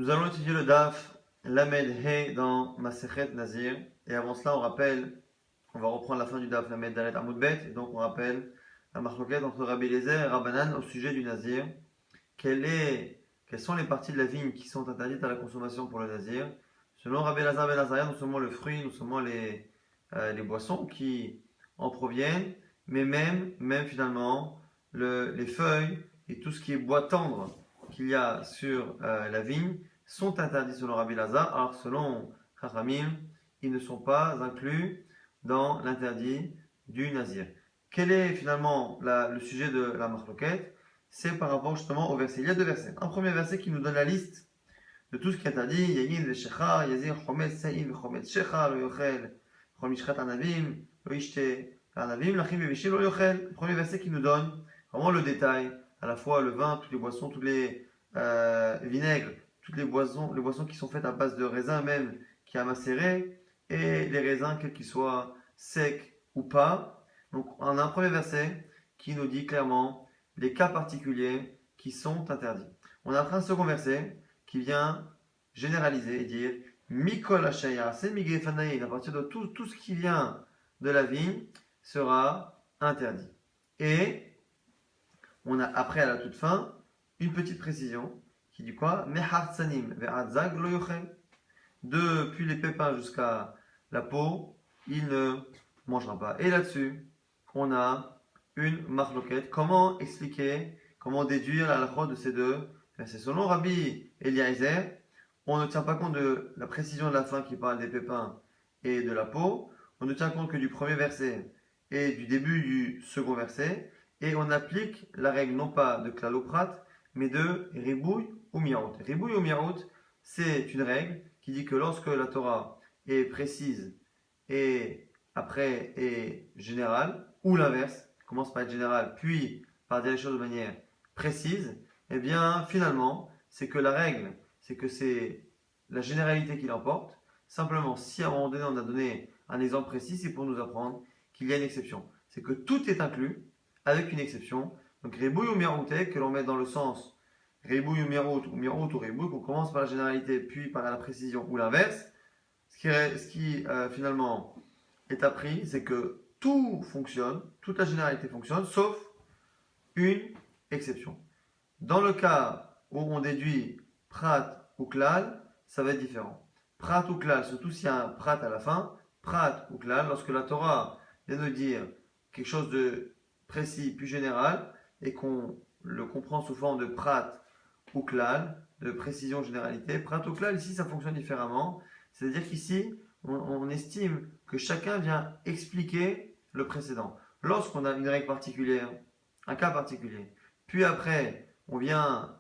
Nous allons étudier le Daf Lamed He dans Masechet Nazir. Et avant cela, on va reprendre la fin du Daf Lamed Dalet Amud Bet. Et donc, on rappelle la marloquette entre Rabbi Eliezer et Rabbanan au sujet du Nazir. Quelles sont les parties de la vigne qui sont interdites à la consommation pour le Nazir? Selon Rabbi Elazar ben Azariah, non seulement le fruit, non seulement les boissons qui en proviennent, mais même finalement les feuilles et tout ce qui est bois tendre qu'il y a sur la vigne sont interdits selon Rabbi Elazar. Alors selon Chachamim, ils ne sont pas inclus dans l'interdit du Nazir. Quel est finalement le sujet de la marloquette? C'est par rapport justement au verset. Il y a deux versets. Un premier verset qui nous donne la liste de tout ce qui est interdit. Yayin v'shecha, yazir chometz se'in v'chometz shecha, lo yochel, chol mishchat anavim, lo yishte anavim, lachim v'vishim lo yochel. Premier verset qui nous donne vraiment le détail, à la fois le vin, toutes les boissons, tous les vinaigres, toutes les boissons qui sont faites à base de raisins même, qui a macéré, et les raisins, quels qu'ils soient secs ou pas. Donc on a un premier verset qui nous dit clairement les cas particuliers qui sont interdits. On a après un second verset qui vient généraliser et dire Mikol Hashaya, c'est Migefanaïn, à partir de tout ce qui vient de la vigne sera interdit. Et on a après à la toute fin une petite précision qui dit quoi Mehartsanim ve'adzag lo yochel. Depuis les pépins jusqu'à la peau, il ne mangera pas. Et là-dessus, on a une marloquette. Comment expliquer, comment déduire la halakha de ces deux versets? Selon Rabbi Eliezer, on ne tient pas compte de la précision de la fin qui parle des pépins et de la peau. On ne tient compte que du premier verset et du début du second verset. Et on applique la règle non pas de klaloprat, mais de ribouille ou miaout. Ribouille ou miaout, c'est une règle qui dit que lorsque la Torah est précise et après est générale, ou l'inverse, commence par être générale, puis par dire les choses de manière précise, eh bien finalement, c'est que la règle, c'est que c'est la généralité qui l'emporte. Simplement, si à un moment donné on a donné un exemple précis, c'est pour nous apprendre qu'il y a une exception. C'est que tout est inclus, avec une exception. Donc ribouille ou miaouté, que l'on met dans le sens ribouille ou miaout ou ribouille, qu'on commence par la généralité, puis par la précision, ou l'inverse. Ce qui finalement est appris, c'est que tout fonctionne, toute la généralité fonctionne, sauf une exception. Dans le cas où on déduit prat ou klal, ça va être différent. Prat ou klal, surtout s'il y a un prat à la fin, prat ou klal, lorsque la Torah vient de dire quelque chose de précis puis général, et qu'on le comprend sous forme de prat ou klal, de précision généralité, prat ou klal, ici ça fonctionne différemment. C'est-à-dire qu'ici, on estime que chacun vient expliquer le précédent. Lorsqu'on a une règle particulière, un cas particulier, puis après, on vient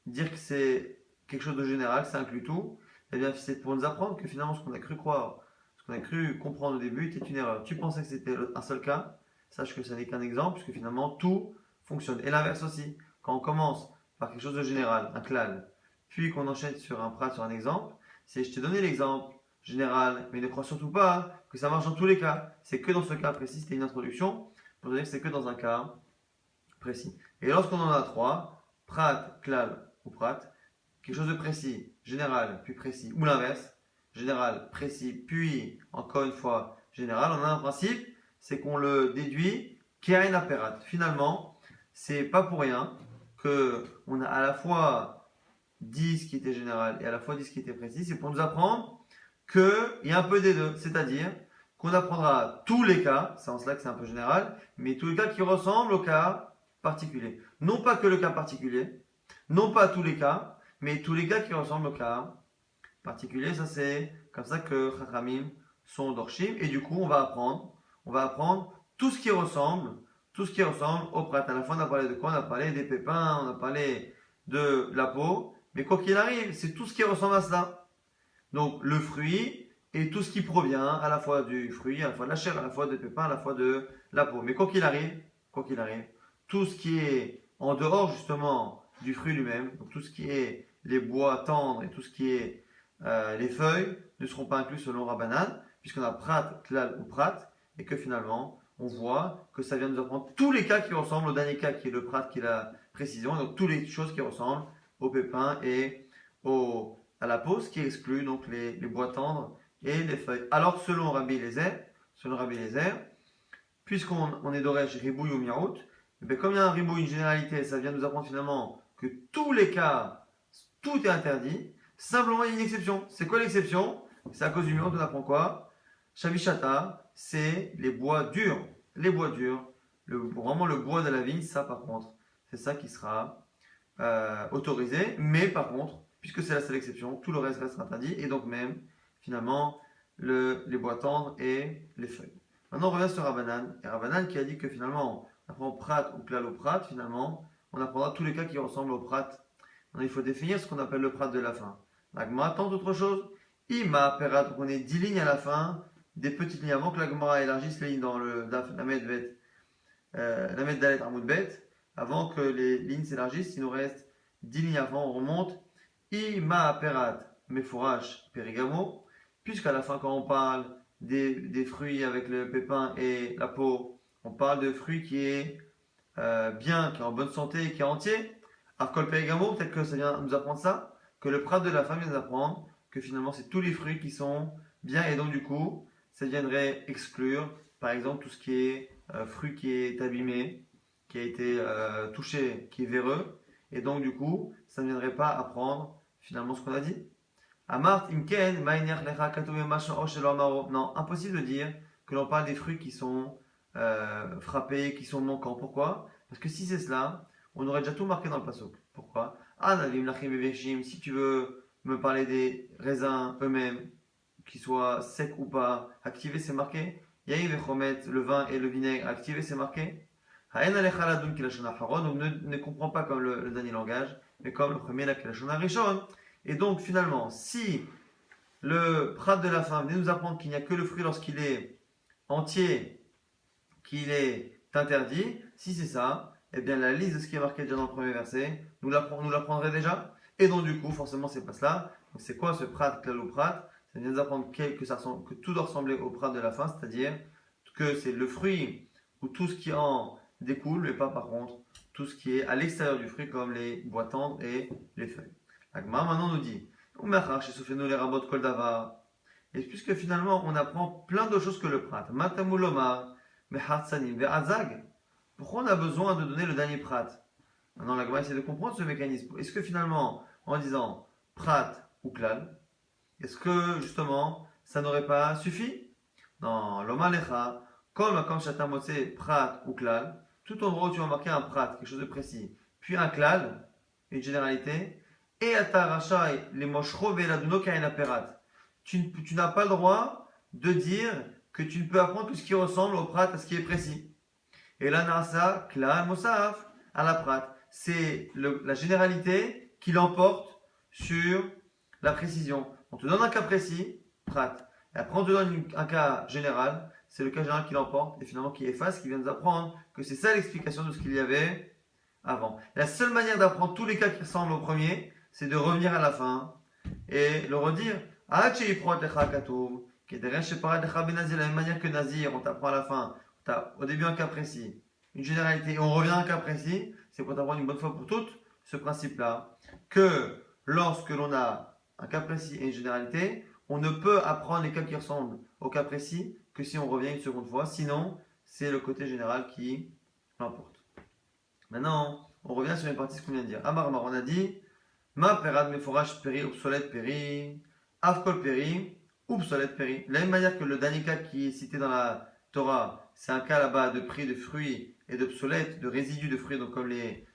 dire que c'est quelque chose de général, que ça inclut tout, eh bien, c'est pour nous apprendre que finalement, ce qu'on a cru croire, ce qu'on a cru comprendre au début, était une erreur. Tu pensais que c'était un seul cas, sache que ça n'est qu'un exemple, puisque finalement, tout fonctionne. Et l'inverse aussi, quand on commence par quelque chose de général, un klal, puis qu'on enchaîne sur un prat, sur un exemple, c'est je t'ai donné l'exemple général, mais ne crois surtout pas que ça marche dans tous les cas. C'est que dans ce cas précis, c'était une introduction, pour dire que c'est que dans un cas précis. Et lorsqu'on en a trois, prat, klal ou prat, quelque chose de précis, général, puis précis, ou l'inverse, général, précis, puis encore une fois général, on a un principe, c'est qu'on le déduit kein aperat. Finalement, c'est pas pour rien que on a à la fois dit ce qui était général et à la fois dit ce qui était précis, c'est pour nous apprendre qu'il y a un peu des deux, c'est-à-dire qu'on apprendra tous les cas, c'est en cela que c'est un peu général, mais tous les cas qui ressemblent au cas particulier. Non pas que le cas particulier, non pas tous les cas, mais tous les cas qui ressemblent au cas particulier. Ça c'est comme ça que Chachamim sont d'Orshim, et du coup on va apprendre tout ce qui ressemble au prat. À la fin on a parlé de quoi? On a parlé des pépins, on a parlé de la peau, mais quoi qu'il arrive, c'est tout ce qui ressemble à cela. Donc le fruit et tout ce qui provient à la fois du fruit, à la fois de la chair, à la fois des pépins, à la fois de la peau. Mais quoi qu'il arrive, tout ce qui est en dehors justement du fruit lui-même, donc tout ce qui est les bois tendres et tout ce qui est les feuilles ne seront pas inclus selon Rabbanan, puisqu'on a prat, klal ou prat, et que finalement on voit que ça vient nous apprendre tous les cas qui ressemblent au dernier cas qui est le prat, qui est la précision, donc toutes les choses qui ressemblent aux pépins et à la peau, ce qui exclut donc les bois tendres et les feuilles. Alors que selon Rabbi Eliezer, puisqu'on est d'orège ribouille ou miaout, comme il y a un ribouille, une généralité, ça vient nous apprendre finalement que tous les cas, tout est interdit. Simplement, il y a une exception. C'est quoi l'exception? C'est à cause du miaout, on apprend quoi? Shavishata, c'est les bois durs. Les bois durs, vraiment le bois de la vigne, ça par contre, c'est ça qui sera autorisé. Mais par contre, puisque c'est la seule exception, tout le reste reste interdit. Et donc même, finalement, les bois tendres et les feuilles. Maintenant, on revient sur Rabbanan. Et Rabbanan qui a dit que finalement, on apprend prat ou klal au prat, finalement, on apprendra tous les cas qui ressemblent au prat. Maintenant, il faut définir ce qu'on appelle le prat de la fin. L'agma tente autre chose. Ima perat, donc on est 10 lignes à la fin, des petites lignes avant que l'agma élargisse les lignes dans le daf, la med dalet amoud bet. Avant que les lignes s'élargissent, il nous reste 10 lignes avant, on remonte. Ima perat, mefourash perigamo. Puisqu'à la fin, quand on parle des fruits avec le pépin et la peau, on parle de fruits qui est bien, qui est en bonne santé, qui est entier. Arkol Perigamo, peut-être que ça vient nous apprendre ça, que le prat de la fin vient nous apprendre que finalement c'est tous les fruits qui sont bien et donc du coup ça viendrait exclure par exemple tout ce qui est fruit qui est abîmé, qui a été touché, qui est véreux et donc du coup ça ne viendrait pas apprendre finalement ce qu'on a dit. Amart imken ma'iner lecha katuv machin oshelo amaro. Non, impossible de dire que l'on parle des fruits qui sont frappés, qui sont manquants. Pourquoi? Parce que si c'est cela, on aurait déjà tout marqué dans le pasuk. Pourquoi? Ah, Navim lachim beveshim, si tu veux me parler des raisins eux-mêmes, qu'ils soient secs ou pas, activés c'est marqué. Yaïv et chomet, le vin et le vinaigre, activés c'est marqué. Ha'en alecha ladun kilashon haron, donc ne comprends pas comme le dernier langage, mais comme le premier la kilashon harishon. Et donc finalement, si le prat de la fin venait nous apprendre qu'il n'y a que le fruit lorsqu'il est entier, qu'il est interdit, si c'est ça, eh bien la liste de ce qui est marqué déjà dans le premier verset, nous l'apprendrait déjà. Et donc du coup, forcément, c'est pas cela. Donc c'est quoi ce prat, klal ou prat? Ça vient nous apprendre que tout doit ressembler au prat de la fin, c'est-à-dire que c'est le fruit ou tout ce qui en découle, mais pas par contre tout ce qui est à l'extérieur du fruit, comme les bois tendres et les feuilles. Agma maintenant nous dit, les rabot kol davar. Et puisque finalement on apprend plein d'autres choses que le prat, matamuloma, mehatsanim, ve'azag. Pourquoi on a besoin de donner le dernier prat? Maintenant, la Gemara essaie de comprendre ce mécanisme. Est-ce que finalement, en disant prat ou klal, est-ce que justement, ça n'aurait pas suffi? Non, l'oma lecha, comme shatamotse prat ou klal, tout endroit où tu vas marquer un prat, quelque chose de précis, puis un klal, une généralité, et atarachai les moshro ve'eladuno kaina perat. Tu n'as pas le droit de dire que tu ne peux apprendre que ce qui ressemble au prat, à ce qui est précis. Et là, nasa, klal, mosaf, à la prat. C'est la généralité qui l'emporte sur la précision. On te donne un cas précis, prat. Et après, on te donne un cas général, c'est le cas général qui l'emporte et finalement qui efface, qui vient nous apprendre que c'est ça l'explication de ce qu'il y avait avant. La seule manière d'apprendre tous les cas qui ressemblent au premier, c'est de revenir à la fin et le redire. De la même manière que Nazir, on t'apprend à la fin, au début un cas précis, une généralité, et on revient à un cas précis, c'est pour t'apprendre une bonne fois pour toutes ce principe-là, que lorsque l'on a un cas précis et une généralité, on ne peut apprendre les cas qui ressemblent au cas précis que si on revient une seconde fois, sinon c'est le côté général qui l'emporte. Maintenant, on revient sur une partie de ce qu'on vient de dire. Amar, on a dit, ma perad meforach peri, obsolète peri, afkol peri, obsolète peri. De la même manière que le dernier cas qui est cité dans la Torah, c'est un cas là-bas de prix de fruits et d'obsolètes, de résidus de fruits, donc comme les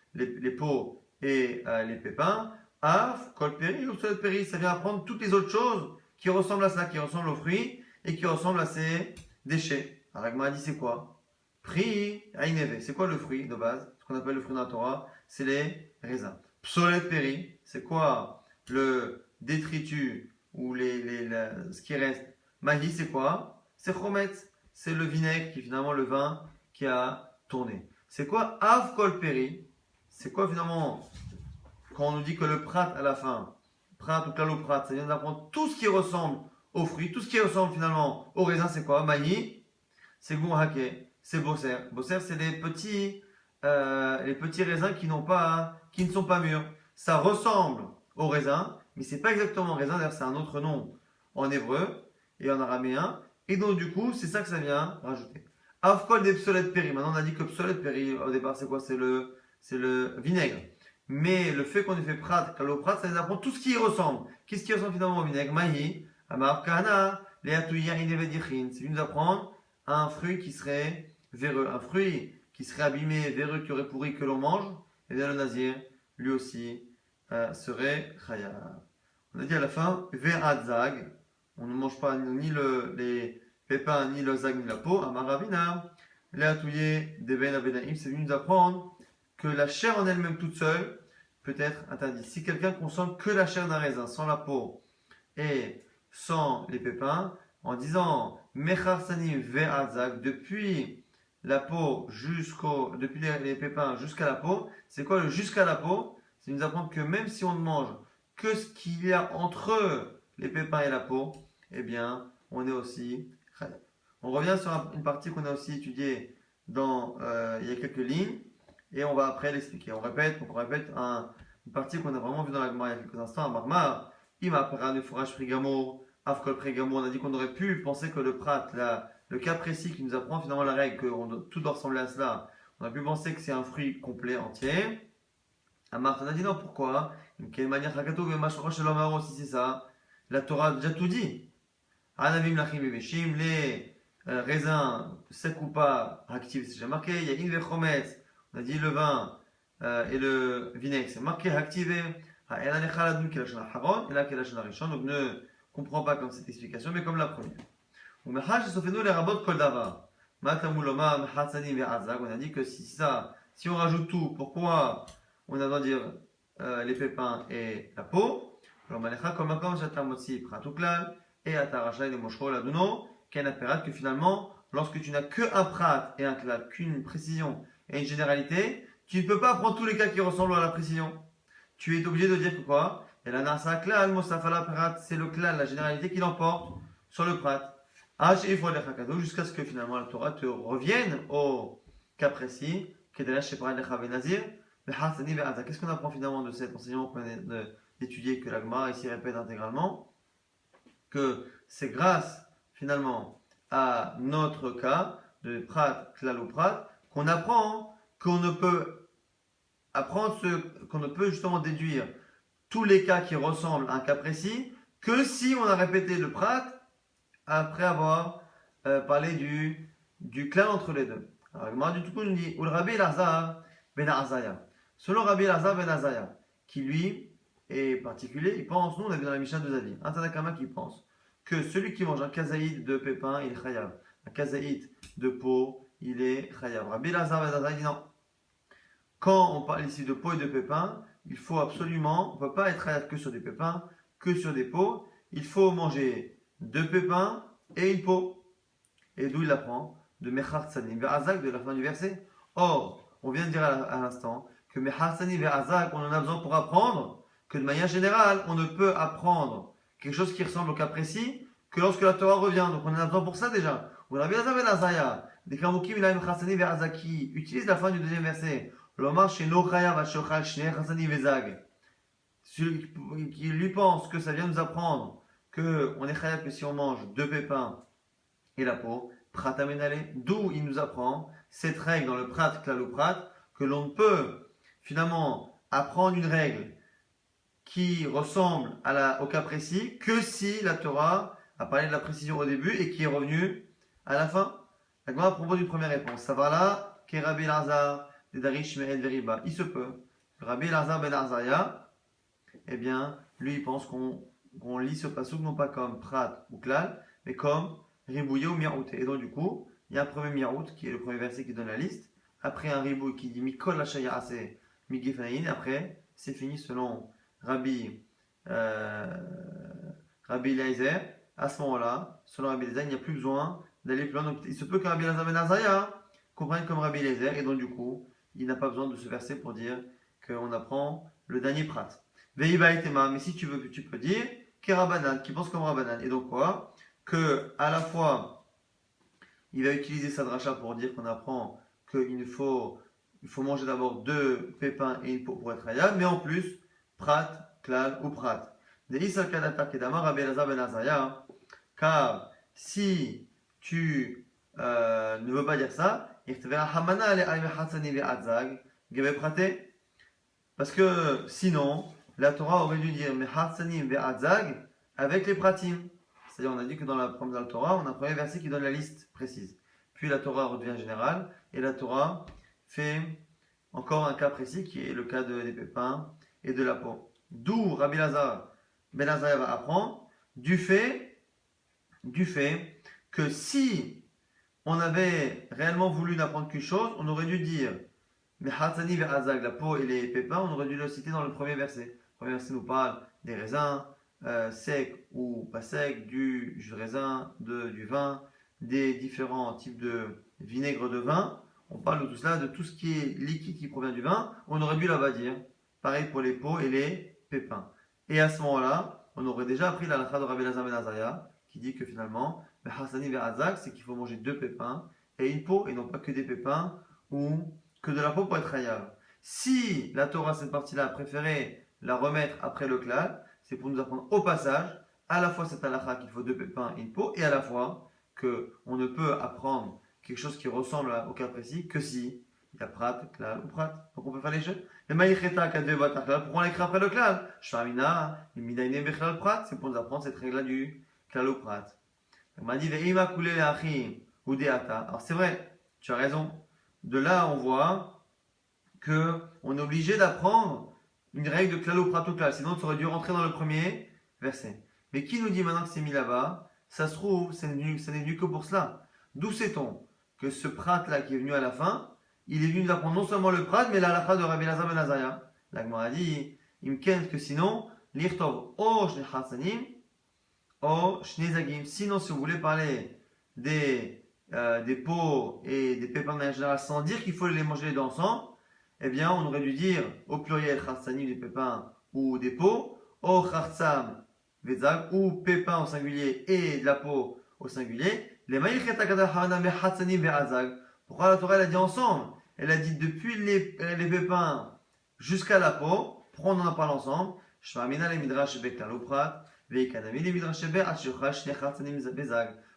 peaux et les pépins. Af, kol peri, obsolète peri, ça vient apprendre toutes les autres choses qui ressemblent à ça, qui ressemblent aux fruits et qui ressemblent à ces déchets. Alors, Agma a dit c'est quoi? Pri, aïneve, c'est quoi le fruit de base? Ce qu'on appelle le fruit dans la Torah, c'est les raisins. Psolet peri, c'est quoi le détritus ou ce qui reste? Mahi, c'est quoi? C'est chometz, c'est le vinaigre qui est finalement le vin qui a tourné. C'est quoi avkol peri? C'est quoi finalement quand on nous dit que le prat à la fin, prat ou klalo prat, ça vient d'apprendre tout ce qui ressemble aux fruits, tout ce qui ressemble finalement aux raisins, c'est quoi? Mahi, c'est gourhake, c'est bosser. Bosser, c'est les petits raisins qui ne sont pas mûrs. Ça ressemble aux raisins, mais c'est pas exactement raisin, d'ailleurs c'est un autre nom en hébreu et en araméen, et donc du coup c'est ça que ça vient rajouter. Avkol des psolet péri, maintenant on a dit que psolet péri au départ c'est quoi? C'est le vinaigre. Mais le fait qu'on ait fait prat, kaloprat, ça nous apprend tout ce qui y ressemble. Qu'est-ce qui ressemble finalement au vinaigre? Mahi, amar kana, leatouya inevedichin. C'est nous apprendre un fruit qui serait véreux, un fruit qui serait abîmé, véreux, qui aurait pourri, que l'on mange. Et bien le nazir, lui aussi, serait chayav. On a dit à la fin, ve'adzag. On ne mange pas ni les pépins, ni le zag, ni la peau. Amaravina, leatouye deben avenaim. C'est venu nous apprendre que la chair en elle-même toute seule peut être interdite. Si quelqu'un consomme que la chair d'un raisin, sans la peau et sans les pépins, en disant Mecharsanim ve'azak, depuis la peau depuis les pépins jusqu'à la peau, c'est quoi le jusqu'à la peau? C'est nous apprendre que même si on ne mange que ce qu'il y a entre les pépins et la peau, eh bien, on est aussi chayav. On revient sur une partie qu'on a aussi étudiée il y a quelques lignes. Et on va après l'expliquer. On répète une partie qu'on a vraiment vue dans la Gemara il y a quelques instants. Marmar, Imapara, le fourrage prigamo, Afkol prigamo. On a dit qu'on aurait pu penser que le prat, le cas précis qui nous apprend finalement la règle, que tout doit ressembler à cela, on a pu penser que c'est un fruit complet, entier. Amar, on a dit non, pourquoi? Quelle manière Hakato, si c'est ça, la Torah a déjà tout dit. Anavim lachim beveshim, les raisins secs ou pas, actifs, c'est déjà marqué. Il y a in vechometz. On a dit le vin et le vinaigre, c'est marqué activé. Donc ne comprends pas comme cette explication, mais comme la première. On a dit que si on rajoute tout, pourquoi on a besoin de dire les pépins et la peau? Et que finalement, lorsque tu n'as que un prat et un klal, qu'une précision et une généralité, tu ne peux pas prendre tous les cas qui ressemblent à la précision. Tu es obligé de dire que quoi? Et la nasa klal, mosafala prat, c'est le klal, la généralité qui l'emporte sur le prat. Jusqu'à ce que finalement la Torah te revienne au cas précis, qu'est-ce qu'on apprend finalement de cet enseignement qu'on vient d'étudier, que la Gemara ici répète intégralement? Que c'est grâce finalement à notre cas de prat, klal ou prat, qu'on apprend qu'on ne peut qu'on ne peut justement déduire tous les cas qui ressemblent à un cas précis que si on a répété le prat après avoir parlé du klal entre les deux. Alors, le Gemara du tout nous dit, ou le Rabbi Elazar ben Azaya. Selon Rabbi Elazar ben Azaya, qui lui est particulier, il pense, nous on a vu dans la Mishnah deux avis, un Tanakama qui pense que celui qui mange un kazaïd de pépins, il est chayav. Un kazaïd de peau, il est chayav. Rabbi Elazar ben Azaya dit non. Quand on parle ici de peau et de pépins, il faut absolument, on ne peut pas être chayav que sur des pépins, que sur des peaux. Il faut manger deux pépins et une peau. Et d'où il apprend? De Mechar Tsanim Ve'azak, de la fin du verset. Or, on vient de dire à l'instant que Mechar Tsanim Ve'azak, on en a besoin pour apprendre que de manière générale, on ne peut apprendre quelque chose qui ressemble au cas précis que lorsque la Torah revient. Donc on en a besoin pour ça déjà. Ou Rabbi Elazar ben Azaya, des Kamukim, il a Mechar Tsanim Ve'azak qui utilise la fin du deuxième verset. L'Omar chez Nochaya Vachochal Shnei Chasanim Ve'zag. Qui lui pense que ça vient nous apprendre qu'on est chayav que si on mange deux pépins et la peau, prat amenale, d'où il nous apprend cette règle dans le prat, klal ou prat, que l'on ne peut finalement apprendre une règle qui ressemble au cas précis que si la Torah a parlé de la précision au début et qui est revenue à la fin. La Gemara propose une première réponse. Ça va là, que Rabbi Elazar, des Darish Me'ed Veriba. Il se peut. Rabbi Elazar ben Azaya, eh bien, lui il pense qu'on lit ce passouk non pas comme prat ou klal, mais comme ribouillé ou miaout. Et donc du coup, il y a un premier miaout qui est le premier verset qui donne la liste. Après un ribouille qui dit mikol hashaya ase migefanayin. Après, c'est fini selon Rabbi Eliezer. À ce moment-là, selon Rabbi Eliezer, il n'y a plus besoin d'aller plus loin. Donc il se peut que Rabbi Elazar ben Azaya comprenne comme Rabbi Eliezer. Et donc du coup, il n'a pas besoin de ce verset pour dire qu'on apprend le dernier prat. Veiba et tema. Mais si tu veux, tu peux dire Kerabanan, qui pense comme Rabanan. Et donc quoi? Que à la fois il va utiliser sa dracha pour dire qu'on apprend qu'il faut manger d'abord deux pépins et une peau pour être hayab, mais en plus prat, klal ou prat. De Isal Kadata Kedama Rabbi Elazar ben Azaya. Car si tu ne veux pas dire ça, parce que sinon, la Torah aurait dû dire Mehatsanim ve'adzag avec les pratim. C'est-à-dire, on a dit que dans la Torah, on a un premier verset qui donne la liste précise. Puis la Torah redevient générale, et la Torah fait encore un cas précis qui est le cas des pépins et de la peau. D'où Rabbi Lazar Ben Azariah va apprendre du fait que si on avait réellement voulu n'apprendre qu'une chose, on aurait dû dire mais Hatzani vers Azag, la peau et les pépins, on aurait dû le citer dans le premier verset. Le premier verset nous parle des raisins, secs ou pas secs, du jus de raisin, du vin, des différents types de vinaigre de vin. On parle de tout cela, de tout ce qui est liquide qui provient du vin. On aurait dû là-bas dire. Pareil pour les peaux et les pépins. Et à ce moment-là, on aurait déjà appris la halakha de Rabbi Elazar ben Azariah, qui dit que finalement, le Hassani vers Azag, c'est qu'il faut manger 2 pépins et une peau, et non pas que des pépins ou que de la peau pour être ailleurs. Si la Torah, cette partie-là, a préféré la remettre après le klal, c'est pour nous apprendre au passage, à la fois cette halakha qu'il faut 2 pépins et une peau, et à la fois qu'on ne peut apprendre quelque chose qui ressemble au cas précis que si il y a prat, klal ou prat. Donc on peut faire les jeux. Et maïcheta kadve batakhlal, pourquoi on l'écrit après le klal? Shamina, imidaine bechlal prat, c'est pour nous apprendre cette règle-là du klal ou prat. On m'a dit ve'ima kulele achim ou deata. Alors c'est vrai, tu as raison. De là, on voit que on est obligé d'apprendre une règle de klal ou prat ou klal, sinon ça aurait dû rentrer dans le premier verset. Mais qui nous dit maintenant que c'est mis là-bas? Ça se trouve, ça n'est venu que pour cela. D'où sait-on que ce prat-là qui est venu à la fin, il est venu nous apprendre non seulement le prat, mais la halakha de Rabbi Elazar ben Azariah. La Gemara a dit, imken que sinon, l'irtov o shne chatsanim, o shne zagim. Sinon, si vous voulez parler des peaux et des pépins de manière générale sans dire qu'il faut les manger les deux ensemble, eh bien, on aurait dû dire au pluriel chatsanim des pépins ou des peaux, o chatsam vezag, ou pépins au singulier et de la peau au singulier. Les pourquoi la Torah elle a dit ensemble? Elle a dit depuis les pépins jusqu'à la peau. Pourquoi on en parle ensemble?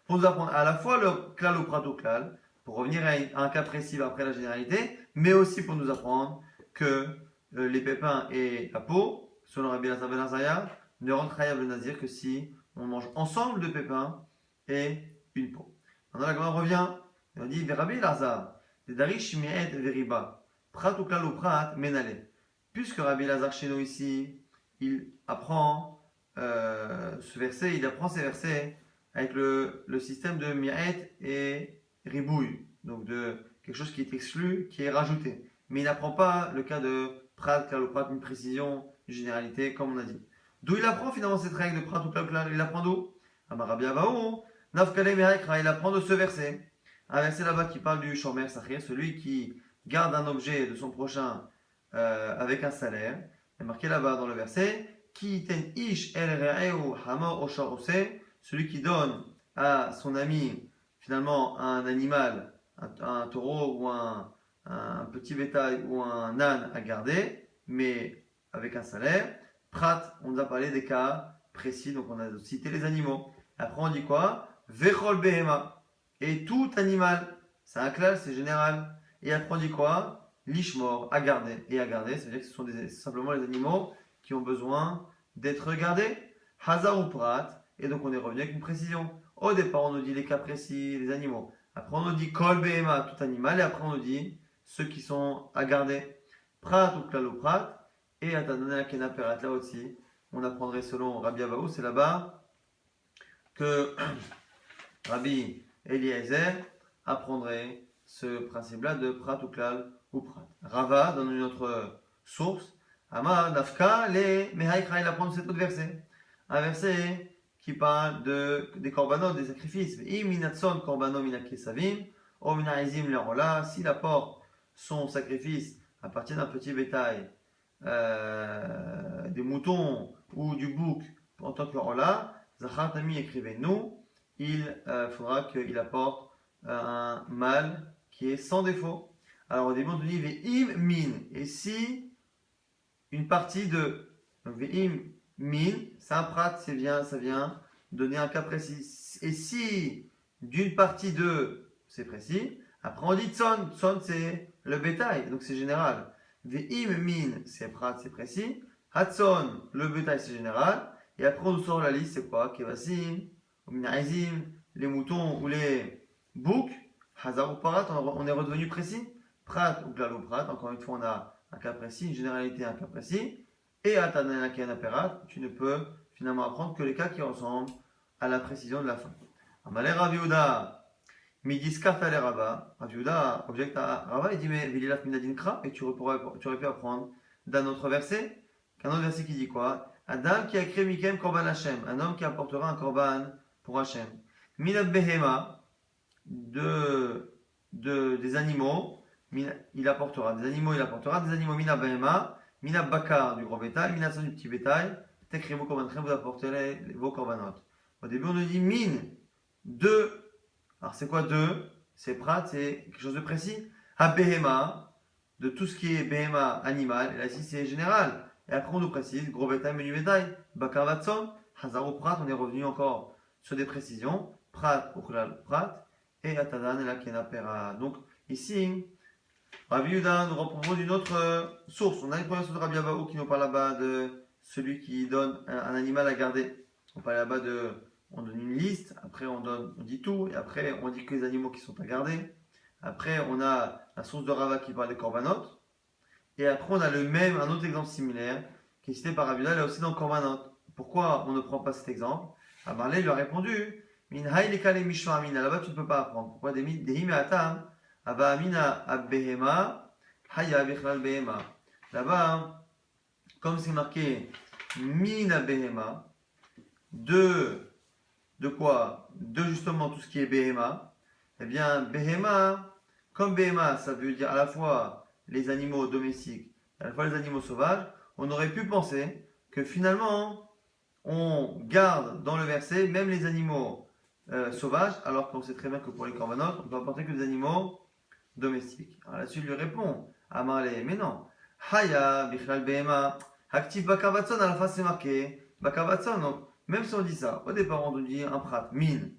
Pour nous apprendre à la fois le klal ou prat ou klal, pour revenir à un cas précis après la généralité, mais aussi pour nous apprendre que les pépins et la peau, selon Rabbi Elazar ben Azariah, ne rentrent chayav le nazir que si on mange ensemble de pépins et une peau. Maintenant la Gemara revient, et on dit Rabbi Elazar, Darish mi'et veriba, prat ou klal ou prat menale. Puisque Rabbi Elazar chez nous ici, il apprend ce verset, il apprend ces versets avec le système de mi'et et ribouille, donc de quelque chose qui est exclu, qui est rajouté. Mais il n'apprend pas le cas de prat, klal ou prat, une précision, une généralité, comme on a dit. D'où il apprend finalement cette règle de prat ou klal ou klal? Il apprend d'où? Amarabi Abaou, Nafkale Mehaikra, il apprend de ce verset. Un verset là-bas qui parle du Shomer Sachir, celui qui garde un objet de son prochain avec un salaire. Il est marqué là-bas dans le verset Ki ten ish el re'eu hamor osharose, celui qui donne à son ami finalement un animal, un taureau ou un petit bétail ou un âne à garder, mais avec un salaire. Prat, on nous a parlé des cas précis, donc on a cité les animaux. Après on dit quoi? Vechol behema, et tout animal. C'est un clal, c'est général. Et après on dit quoi? Lishmor, à garder. Et à garder, ça veut dire que ce sont simplement les animaux qui ont besoin d'être gardés. Hazar ou prat, et donc on est revenu avec une précision. Au départ on nous dit les cas précis, les animaux. Après on nous dit kol behema, tout animal, et après on nous dit ceux qui sont à garder. Prat ou klal ou prat, et à donné un kenaperat là aussi. On apprendrait selon Rabbi Abaou, c'est là-bas que Rabbi Eliezer apprendrait ce principe-là de prat ou klal ou prat. Rava, dans une autre source, Ama Nafka, les Mehaikra, il apprend cet autre verset. Un verset qui parle des korbanot, des sacrifices. Iminatson korbanot minakesavim, o minaizim lerola, s'il apporte son sacrifice à partir d'un petit bétail, des moutons ou du bouc en tant que rola, Zachar Tami écrivez-nous, il faudra qu'il apporte un mâle qui est sans défaut. Alors au début on dit ve'im min, et si une partie de, donc ve'im min, c'est un prat, ça vient donner un cas précis. Et si d'une partie de, c'est précis, après on dit tson, tson c'est le bétail, donc c'est général. Ve'im min, c'est prat, c'est précis. Hatson, le bétail, c'est général. Et après on nous sort la liste, c'est quoi? Kevasim, ou minaizim, les moutons ou les boucs. Hazar ou parat, on est redevenu précis. Prat ou klal ou prat, encore une fois on a un cas précis, une généralité, un cas précis. Et à Tananakianaperat, tu ne peux finalement apprendre que les cas qui ressemblent à la précision de la fin. Amalé Raviuda, Midiskata le Rabba. Raviuda objecte à Rabba, il dit mais Vililaf Minadin Kra, et tu aurais pu apprendre d'un autre verset, qu'un autre verset qui dit quoi? Adam qui a créé Mikem Korban Hashem, un homme qui apportera un Korban pour Hashem. Minab Behema, des animaux, il apportera des animaux, Minab Behema. Mina bakar du gros bétail, mina son du petit bétail, tekri vos korbanchem, vous apporterez vos korbanot. Au début, on nous dit min, deux. Alors, c'est quoi deux? C'est prat, c'est quelque chose de précis. Ha behema, de tout ce qui est behema animal, et là, ici, c'est général. Et après, on nous précise, gros bétail, menu bétail, bakar vatson, hazaro prat, on est revenu encore sur des précisions. Prat, uklal prat, et atadan, et la kena pera. Donc, ici, Rabbi Yehuda nous propose une autre source. On a une première source de Rabbi Abaou qui nous parle là-bas de celui qui donne un animal à garder. On parle là-bas de, on donne une liste, après on dit tout, et après on dit que les animaux qui sont à garder. Après on a la source de Rava qui parle des korbanot. Et après on a un autre exemple similaire qui est cité par Rabbi Yehuda là aussi dans korbanot. Pourquoi on ne prend pas cet exemple? Amarlé lui a répondu, Min haïlekale mishma amina. Là-bas tu ne peux pas apprendre. Pourquoi des him et atam? Aba amina abbehema, haya bichlal behema. Là-bas, comme c'est marqué mina behema, de quoi? De justement tout ce qui est behema. Eh bien, behema, comme behema, ça veut dire à la fois les animaux domestiques, à la fois les animaux sauvages, on aurait pu penser que finalement, on garde dans le verset même les animaux sauvages, alors qu'on sait très bien que pour les korbanot, on ne peut apporter que des animaux domestique. Alors là-dessus, il lui répond, Amarle, mais non. Haya, Bichlal Behema, actif Bakavatson, à la fin c'est marqué Bakavatson. Donc, même si on dit ça, au départ on nous dit un prat, mine.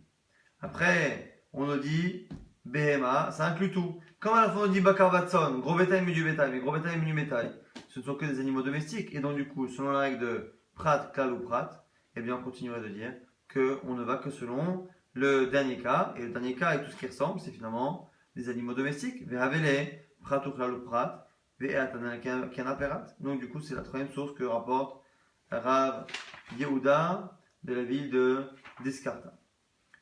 Après, on nous dit Behema, ça inclut tout. Comme à la fin on dit Bakavatson, gros bétail, milieu bétail, mais gros bétail, milieu bétail, ce ne sont que des animaux domestiques. Et donc, du coup, selon la règle de prat, klal ou prat, eh bien, on continuerait de dire qu'on ne va que selon le dernier cas. Et le dernier cas et tout ce qui ressemble, c'est finalement des animaux domestiques. Ve'avele, prat ou klal ou prat, ve'atana kanaperat. Donc, du coup, c'est la troisième source que rapporte Rav Yehuda de la ville de Descartes.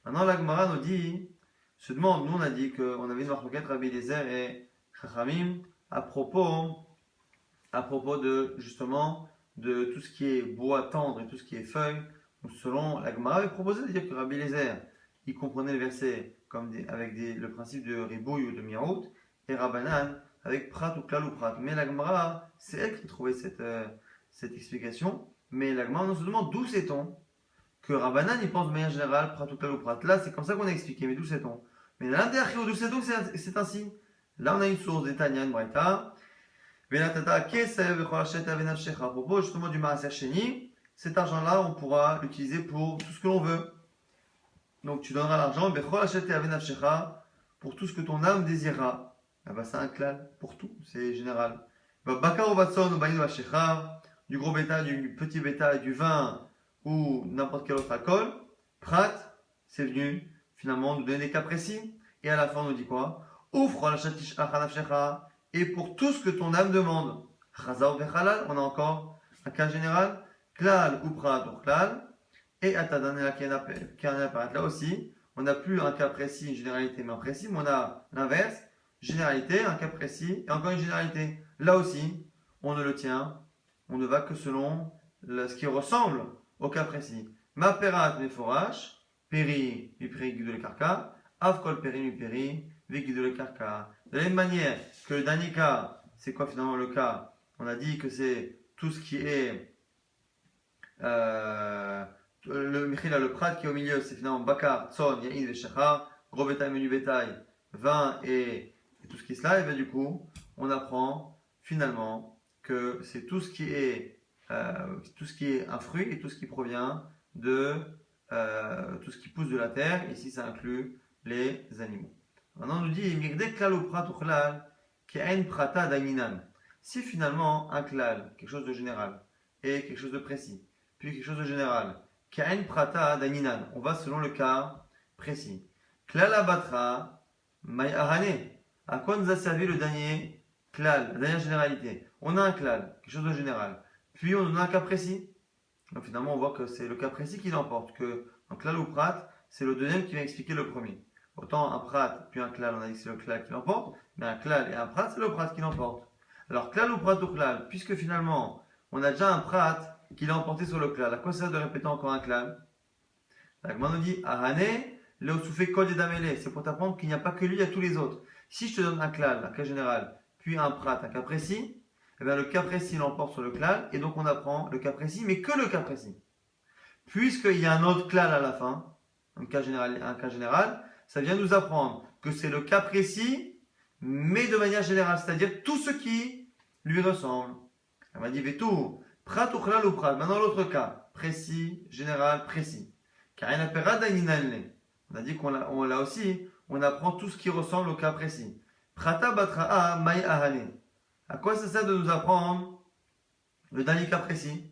Maintenant, la Gemara nous dit, se demande, nous on a dit qu'on avait une marloquette Rabbi Eliezer et Chachamim à propos de justement de tout ce qui est bois tendre et tout ce qui est feuilles. Donc, selon la Gemara, avait proposé de dire que Rabbi Eliezer il comprenait le verset comme avec le principe de ribouille ou de mirout, et Rabbanan avec prat ou klal ou prat. Mais la Gemara, c'est elle qui trouvait cette explication. Mais la Gemara, on se demande d'où sait-on que Rabbanan il pense de manière générale prat ou klal ou prat. Là, c'est comme ça qu'on a expliqué, mais d'où sait-on? Mais l'intérieur, d'où sait-on que c'est ainsi? Là, on a une source d'Etania, une braïta. Venatata kesev v'cholachet avenavshecha. À propos justement du maaser sheni, cet argent-là, on pourra l'utiliser pour tout ce que l'on veut. Donc tu donneras l'argent, pour tout ce que ton âme désirera. Ah bah c'est un klal, pour tout, c'est général. Du gros bétail, du petit bétail, du vin ou n'importe quel autre alcool. Prat, c'est venu finalement nous donner des cas précis. Et à la fin on nous dit quoi? Et pour tout ce que ton âme demande. On a encore un cas général. Klal ou prat ou klal. Et Atadanela Kianaparat, là aussi, on n'a plus un cas précis, une généralité, mais un précis, mais on a l'inverse, généralité, un cas précis, et encore une généralité. Là aussi, on ne le tient, on ne va que selon ce qui ressemble au cas précis. Ma perat meforash, péri, mi péri guidole karka, avkol péri, mi péri, vi guidole karka. De la même manière que le dernier cas, c'est quoi finalement le cas? On a dit que c'est tout ce qui est le Michila, le prat qui est au milieu, c'est finalement Bakar, Tson, Yaïd, Veshecha, gros bétail, menu bétail, vin et tout ce qui est cela. Et bien du coup, on apprend finalement que c'est tout ce qui est tout ce qui est un fruit et tout ce qui provient de tout ce qui pousse de la terre. Ici, ça inclut les animaux. Maintenant, on nous dit Mirde klal ou prat ou klal, ke'en prata daininan. Si finalement un klal, quelque chose de général, et quelque chose de précis, puis quelque chose de général, ke'en prata daininan, on va selon le cas précis. Klal abatra, may ahane. À quoi nous a servi le dernier klal, la dernière généralité? On a un klal, quelque chose de général. Puis on a un cas précis. Donc finalement, on voit que c'est le cas précis qui l'emporte. Que donc klal ou prat, c'est le deuxième qui va expliquer le premier. Autant un prat puis un klal, on a dit que c'est le klal qui l'emporte, mais un klal et un prat, c'est le prat qui l'emporte. Alors klal ou prat ou klal, puisque finalement, on a déjà un prat qui l'a emporté sur le klal, à quoi ça sert de répéter encore un klal? La Gemara nous dit Ahane, le soufé kol et damele, c'est pour t'apprendre qu'il n'y a pas que lui, il y a tous les autres. Si je te donne un klal, un cas général, puis un prat, un cas précis, eh bien, le cas précis l'emporte sur le klal, et donc on apprend le cas précis, mais que le cas précis. Puisqu'il y a un autre klal à la fin, un cas général, ça vient nous apprendre que c'est le cas précis, mais de manière générale, c'est-à-dire tout ce qui lui ressemble. On m'a dit Vetou, prat ou klal ou prat. Maintenant l'autre cas, précis, général, précis. Car il on a dit qu'on l'a aussi, on apprend tout ce qui ressemble au cas précis. Prata batra'a mai ahane. À quoi ça sert de nous apprendre le dernier cas précis?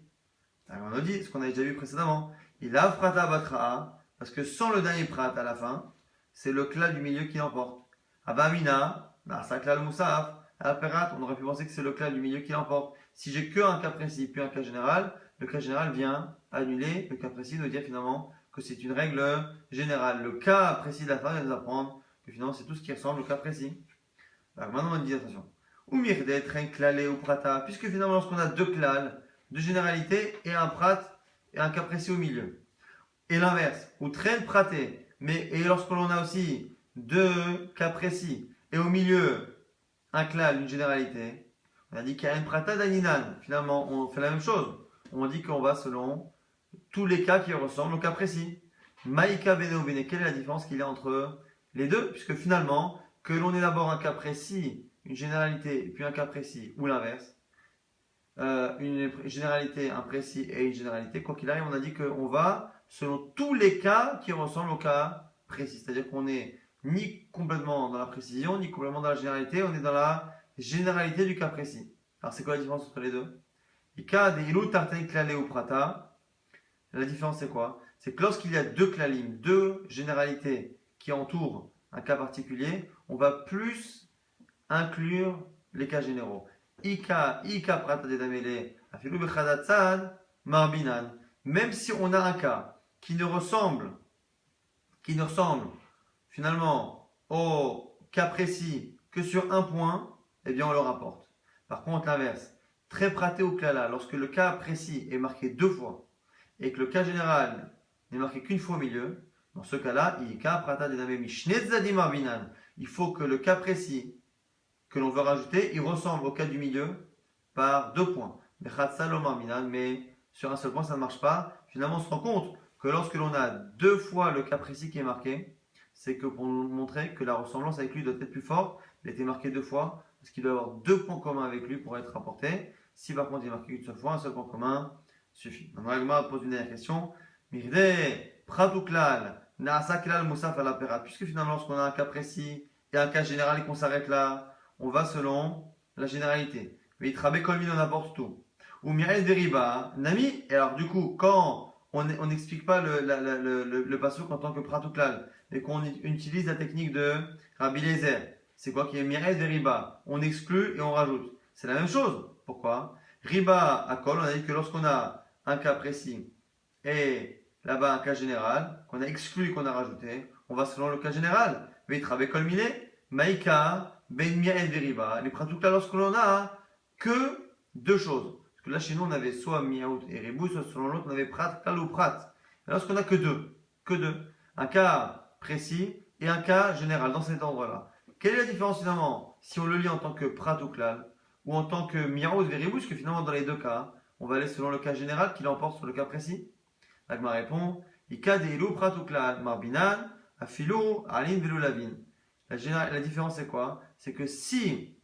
Alors on a dit ce qu'on a déjà vu précédemment. Il a prata batra'a, parce que sans le dernier prat à la fin, c'est le klal du milieu qui l'emporte. Abamina, sa klal moussaf, on aurait pu penser que c'est le klal du milieu qui l'emporte. Si j'ai que un cas précis puis un cas général, le cas général vient annuler le cas précis, nous dire finalement que c'est une règle générale. Le cas précis de la fin vient nous apprendre que finalement c'est tout ce qui ressemble au cas précis. Alors maintenant on dit attention. Ou mirdet, train klalé ou prata, puisque finalement lorsqu'on a deux klals, deux généralités et un prat et un cas précis au milieu. Et l'inverse, ou train praté, mais et lorsque l'on a aussi deux cas précis et au milieu un klal, une généralité, on a dit qu'il y a une prata d'aninan. Finalement, on fait la même chose. On dit qu'on va selon tous les cas qui ressemblent au cas précis. Maïka bene ou bene, quelle est la différence qu'il y a entre les deux? Puisque finalement, que l'on ait d'abord un cas précis, une généralité, puis un cas précis, ou l'inverse, une généralité, un précis et une généralité, quoi qu'il arrive, on a dit qu'on va selon tous les cas qui ressemblent au cas précis. C'est-à-dire qu'on n'est ni complètement dans la précision, ni complètement dans la généralité, on est dans la généralité du cas précis. Alors c'est quoi la différence entre les deux? Ika de ilu tartei klale ou prata. La différence c'est quoi? C'est que lorsqu'il y a deux klalim, deux généralités qui entourent un cas particulier, on va plus inclure les cas généraux. Ika prata de damele, afilu bechadatzad, marbinan. Même si on a un cas qui ne ressemble finalement au cas précis que sur un point, eh bien on le rapporte. Par contre, l'inverse, très praté au klala, lorsque le cas précis est marqué deux fois et que le cas général n'est marqué qu'une fois au milieu, dans ce cas-là, il faut que le cas précis que l'on veut rajouter, il ressemble au cas du milieu par deux points. Mais sur un seul point, ça ne marche pas. Finalement, on se rend compte que lorsque l'on a deux fois le cas précis qui est marqué, c'est que pour nous montrer que la ressemblance avec lui doit être plus forte, il a été marqué deux fois, parce qu'il doit avoir deux points communs avec lui pour être rapporté. Si par contre il est marqué une seule fois, un seul point commun suffit. Donc Agma pose une dernière question. Mirde, pratuklal, naasaklal moussaf à la pera. Puisque finalement, lorsqu'on a un cas précis et un cas général et qu'on s'arrête là, on va selon la généralité. Mais il travaille comme il en apporte tout. Ou Mireille Deriba, Nami, et alors du coup, quand on n'explique pas le pasouk en tant que pratuklal, et qu'on utilise la technique de Rabbi Lezer, c'est quoi qui est Mireille Deriba? On exclut et on rajoute. C'est la même chose. Pourquoi? Riba à Kol, on a dit que lorsqu'on a un cas précis et là-bas un cas général, qu'on a exclu et qu'on a rajouté, on va selon le cas général. Mais il travaille comme il est. Maïka, Ben Mireille Deriba. Les pratuklal, lorsque l'on a que deux choses. Parce que là, chez nous, on avait soit miaout et ribou, soit selon l'autre, on avait prat, klal ou prat. Et lorsqu'on a que deux, un cas précis et un cas général dans cet ordre-là. Quelle est la différence finalement si on le lit en tant que prat ou klal ou en tant que miaout et ribou, parce que finalement, dans les deux cas, on va aller selon le cas général qui l'emporte sur le cas précis. L'agma répond Ika de ilou prat ou klal, marbinan, afilou, alin, velu lavin. La différence c'est quoi? C'est que si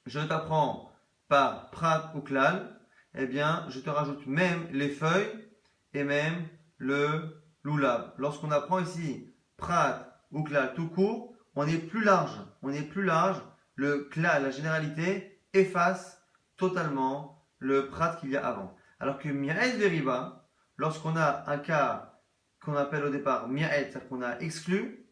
je t'apprends par prat ou klal, eh bien, je te rajoute même les feuilles et même le loulab. Lorsqu'on apprend ici prat ou klal tout court, on est plus large. On est plus large. Le klal, la généralité, efface totalement le prat qu'il y a avant. Alors que mi'ed veriba, lorsqu'on a un cas qu'on appelle au départ mi'ed, c'est-à-dire qu'on a exclu,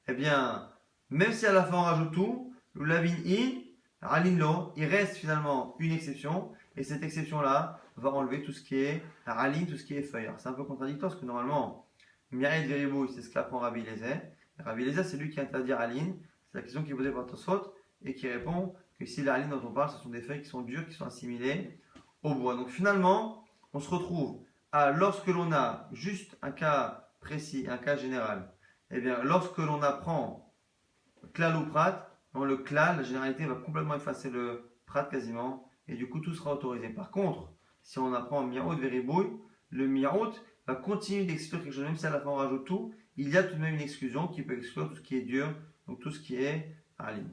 eh bien, même si à la fin on rajoute tout, l'ulavin in, alin lo, il reste finalement une exception, et cette exception-là va enlever tout ce qui est alin, tout ce qui est feuille. Alors c'est un peu contradictoire parce que normalement, mi'ed veribou, c'est ce qu'apprend Rabbi Eliezer. Rabbi Eliezer, c'est lui qui interdit alin, c'est la question qui est posée par Tosfot, et qui répond que si l'alin dont on parle, ce sont des feuilles qui sont dures, qui sont assimilées au bois. Donc finalement, on se retrouve à lorsque l'on a juste un cas précis, un cas général, eh bien lorsque l'on apprend klal ou prat, dans le klal, la généralité va complètement effacer le prat quasiment, et du coup tout sera autorisé. Par contre, si on apprend miaout veribouille, le miaout va continuer d'exclure quelque chose, même si à la fin on rajoute tout, il y a tout de même une exclusion qui peut exclure tout ce qui est dur, donc tout ce qui est alim.